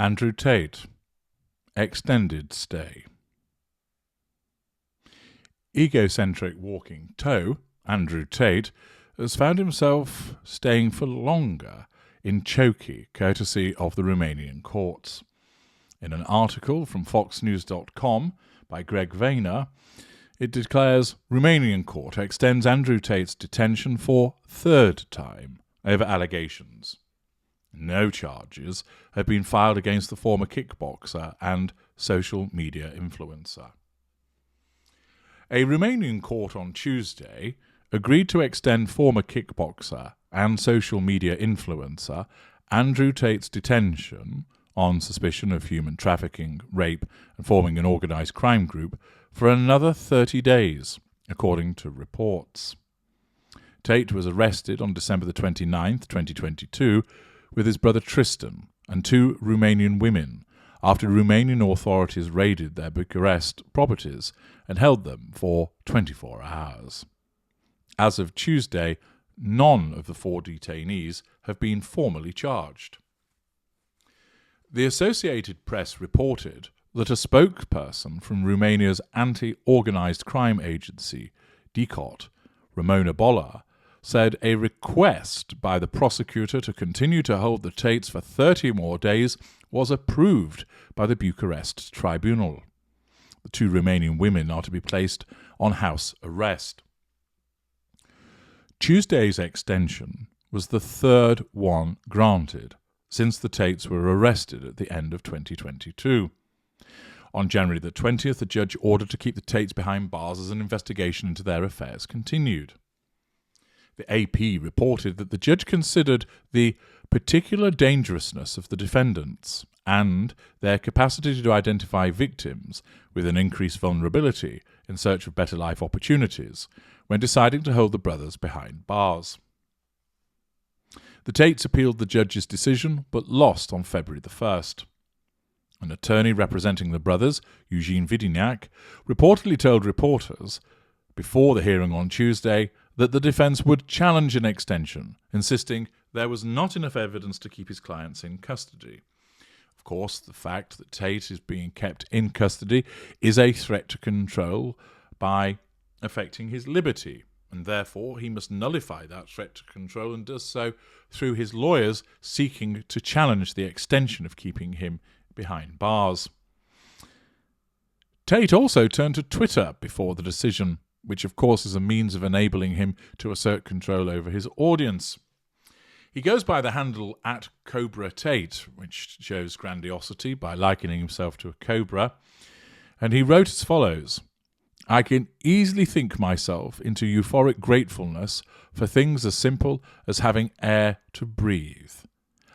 Andrew Tate, extended stay. Egocentric walking toe, Andrew Tate, has found himself staying for longer in Choki, courtesy of the Romanian courts. In an article from foxnews.com by Greg Vayner, it declares Romanian court extends Andrew Tate's detention for third time over allegations. No charges have been filed against the former kickboxer and social media influencer. A Romanian court on Tuesday agreed to extend former kickboxer and social media influencer Andrew Tate's detention on suspicion of human trafficking, rape, and forming an organised crime group for another 30 days, according to reports. Tate was arrested on December the 29th, 2022, with his brother Tristan and two Romanian women after Romanian authorities raided their Bucharest properties and held them for 24 hours. As of Tuesday, none of the four detainees have been formally charged. The Associated Press reported that a spokesperson from Romania's anti-organised crime agency, DCOT, Ramona Bolla, said a request by the prosecutor to continue to hold the Tates for 30 more days was approved by the Bucharest tribunal. The two Romanian women are to be placed on house arrest. Tuesday's extension was the third one granted since the Tates were arrested at the end of 2022. On January the 20th, the judge ordered to keep the Tates behind bars as an investigation into their affairs continued. The AP reported that the judge considered the particular dangerousness of the defendants and their capacity to identify victims with an increased vulnerability in search of better life opportunities when deciding to hold the brothers behind bars. The Tates appealed the judge's decision but lost on February the 1st. An attorney representing the brothers, Eugene Vidiniak, reportedly told reporters before the hearing on Tuesday that the defence would challenge an extension, insisting there was not enough evidence to keep his clients in custody. Of course, the fact that Tate is being kept in custody is a threat to control by affecting his liberty, and therefore he must nullify that threat to control and does so through his lawyers seeking to challenge the extension of keeping him behind bars. Tate also turned to Twitter before the decision, which of course is a means of enabling him to assert control over his audience. He goes by the handle @CobraTate, which shows grandiosity by likening himself to a cobra, and he wrote as follows: I can easily think myself into euphoric gratefulness for things as simple as having air to breathe.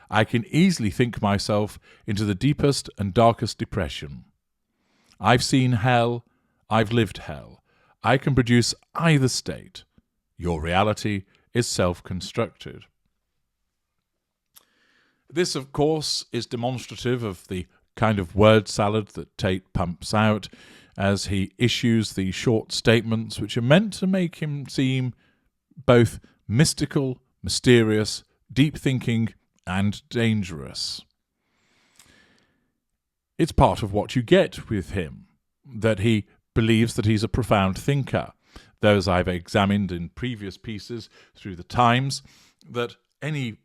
I can easily think myself into the deepest and darkest depression. I've seen hell, I've lived hell. I can produce either state. Your reality is self-constructed. This, of course, is demonstrative of the kind of word salad that Tate pumps out as he issues these short statements which are meant to make him seem both mystical, mysterious, deep-thinking, and dangerous. It's part of what you get with him, that he believes that he's a profound thinker. Those I've examined in previous pieces through the Times, that any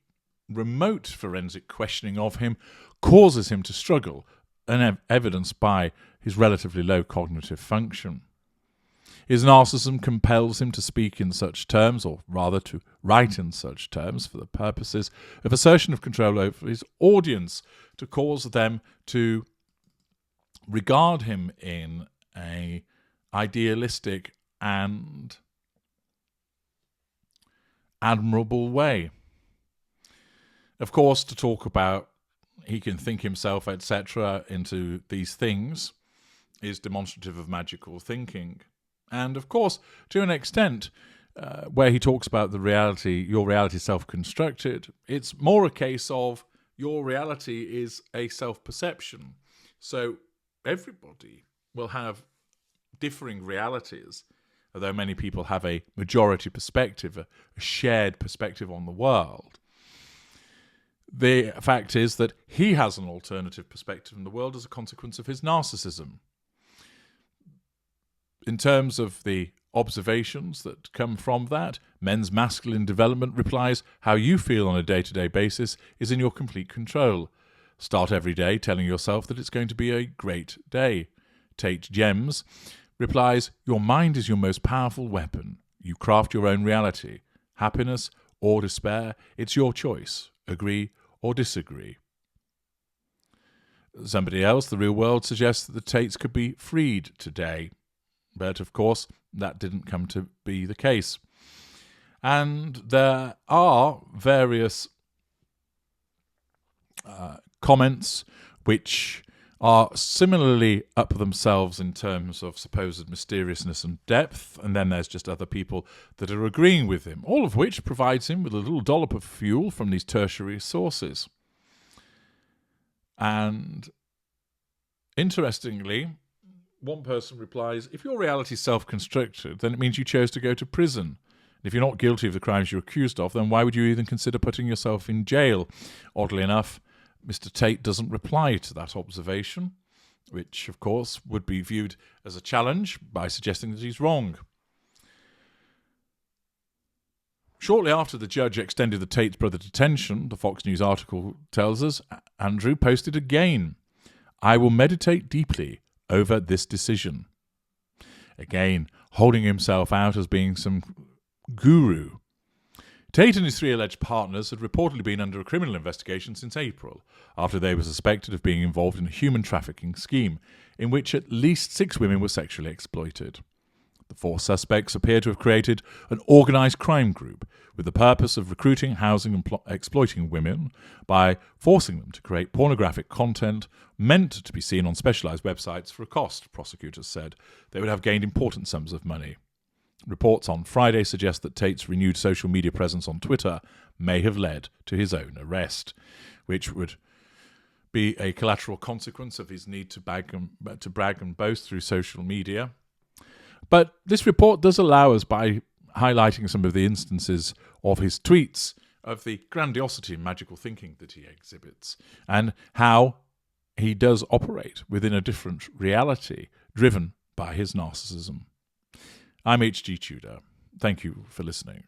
remote forensic questioning of him causes him to struggle, and evidenced by his relatively low cognitive function. His narcissism compels him to speak in such terms, or rather to write in such terms, for the purposes of assertion of control over his audience, to cause them to regard him in a idealistic and admirable way. Of course, to talk about he can think himself, etc., into these things is demonstrative of magical thinking. And of course, to an extent, where he talks about the reality, your reality self-constructed, it's more a case of your reality is a self-perception. So everybody will have differing realities, although many people have a majority perspective, a shared perspective on the world. The fact is that he has an alternative perspective in the world as a consequence of his narcissism. In terms of the observations that come from that, men's masculine development replies, how you feel on a day-to-day basis is in your complete control. Start every day telling yourself that it's going to be a great day. Tate Gems replies, your mind is your most powerful weapon. You craft your own reality. Happiness or despair, it's your choice. Agree or disagree. Somebody else, The Real World, suggests that the Tates could be freed today. But, of course, that didn't come to be the case. And there are various comments which are similarly up themselves in terms of supposed mysteriousness and depth, and then there's just other people that are agreeing with him, all of which provides him with a little dollop of fuel from these tertiary sources. And interestingly, one person replies, if your reality is self-constructed, then it means you chose to go to prison. If you're not guilty of the crimes you're accused of, then why would you even consider putting yourself in jail? Oddly enough, Mr. Tate doesn't reply to that observation, which, of course, would be viewed as a challenge by suggesting that he's wrong. Shortly after the judge extended the Tate's brother detention, the Fox News article tells us, Andrew posted again, I will meditate deeply over this decision. Again, holding himself out as being some guru. Tate and his 3 alleged partners had reportedly been under a criminal investigation since April, after they were suspected of being involved in a human trafficking scheme, in which at least 6 women were sexually exploited. The 4 suspects appear to have created an organised crime group with the purpose of recruiting, housing and exploiting women by forcing them to create pornographic content meant to be seen on specialised websites for a cost, prosecutors said. They would have gained important sums of money. Reports on Friday suggest that Tate's renewed social media presence on Twitter may have led to his own arrest, which would be a collateral consequence of his need to brag and boast through social media. But this report does allow us, by highlighting some of the instances of his tweets, of the grandiosity and magical thinking that he exhibits, and how he does operate within a different reality driven by his narcissism. I'm H.G. Tudor. Thank you for listening.